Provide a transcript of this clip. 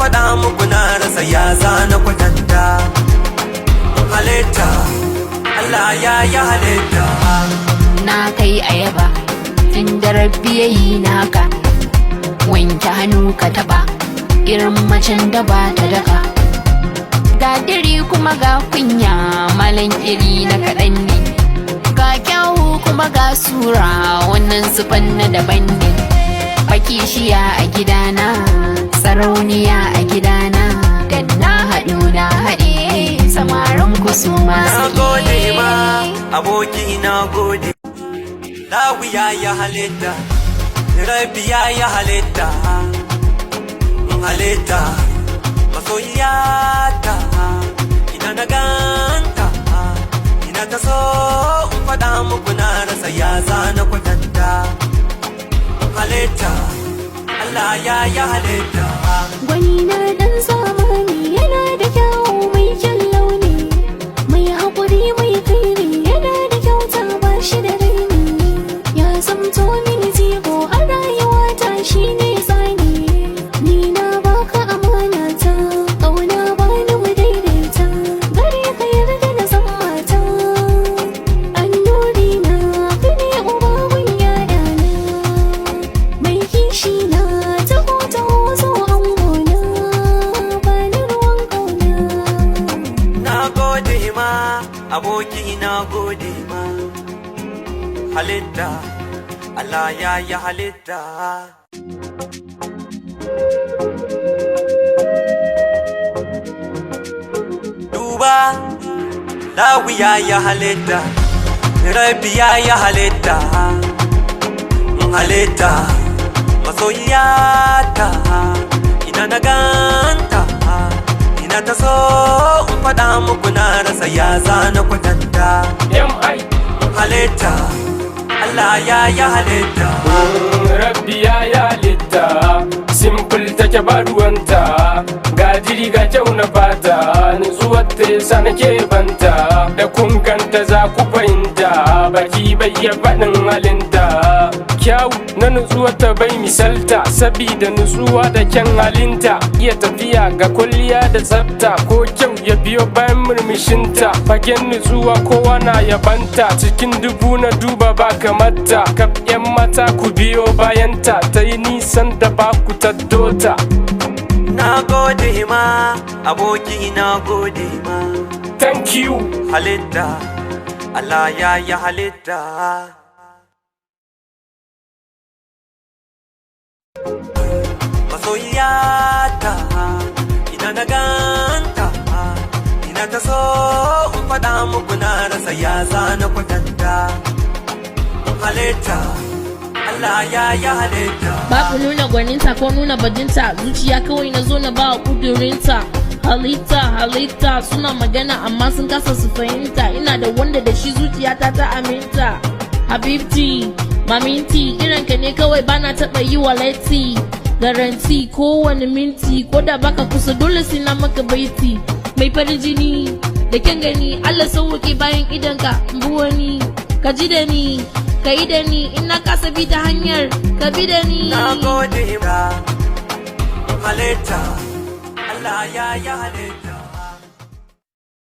faɗa muku na rasa ya zana kwatanta. Halitta, Allah ya yi halitta. Na kai ayaba tun da rabbi yayi naka, wanke hannu ka taba irin macen da ba ta daka. Ga diri kuma ga kunya, malan iri na kaɗan ne. Ga kyawu kuma ga sura, wannan sufan na daban ne. Fakishiya a gidana, sarauniya a gidana, dan na haɗu na haɗe samarin ku masu na gode ma aboki na gode. Lawi ya yi halitta, Rabi ya yi halitta. Halitta masoyiyata, ina na ganta, ina ta so in faɗa muku na rasa ya zana kwatanta. Halitta, Allah ya yi halitta. Gwani na dan zamani yana da kyawu mai kyan launi, mai haƙuri mai kairi yana da kyauta ba shi da raini. Ya zamto mini jigo a rayuwata shi ne tsani. Ni na baka amana ta, ƙauna ba ni mu daidaita. Gare ka yarda na zan mata, annuri na ka ne ubagun yayana. Mai kishi na taho zo angona, ba ni ruwan ƙauna. Na gode ma aboki na gode ma. Halitta, Allah ya yi halitta. Duba, Lawi ya yi halitta, Rabi ya yi halitta. Halitta, masoyiyata, ina na ganta, ina ta so in faɗa muku na rasa ya zana kwatanta. Halitta, Allah ya yi halitta. Rabbi ya yi halitta, simple take ba ruwanta. Ga jiri ga kyau na fata, nutsuwar ta yasa nake banta. Da kun ganta za ku fahimta, baki bai iya faɗin halinta. Kyawu na nutsuwar ta bai misalta, sabida nutsuwa da kyan halinta. Iya tafiya ga kwalliya da tsafta, ko kyau ya biyo bayan murmushinta. Fagen nutsuwa kowa na yabanta, cikin dubu na duba ba kamata. Kaf 'yan mata ku biyo bayanta, ta yi nisan da ba ku taddota. Na gode ma aboki na gode ma. Thank you. Halitta, Allah ya yi halitta. Masoyiyata, ina na ganta, ina ta so in faɗa muku na rasa ya zana kwatanta. Halitta, Allah ya yi halitta. Babu nuna gwaninta ko nuna bajinta, zuciya kawai na zo na ba wa kudurinta. Halitta suna magana amma sun kasa su fahimta. Ina da wanda da shi zuciyata ta aminta. Habibti, maminti, irinka ne kawai bana taɓa yi wa latti. Garanti kowane minti, ko da baka kusa dole sai na maka baiti. Mai farin jini da kyan gani, Allah sauke bayan idanka buwani. Ka ji da ni, ka yi da ni, in na kasa bi ta hanyar ka bi da ni. Na gode ma halitta, Allah ya yi halitta.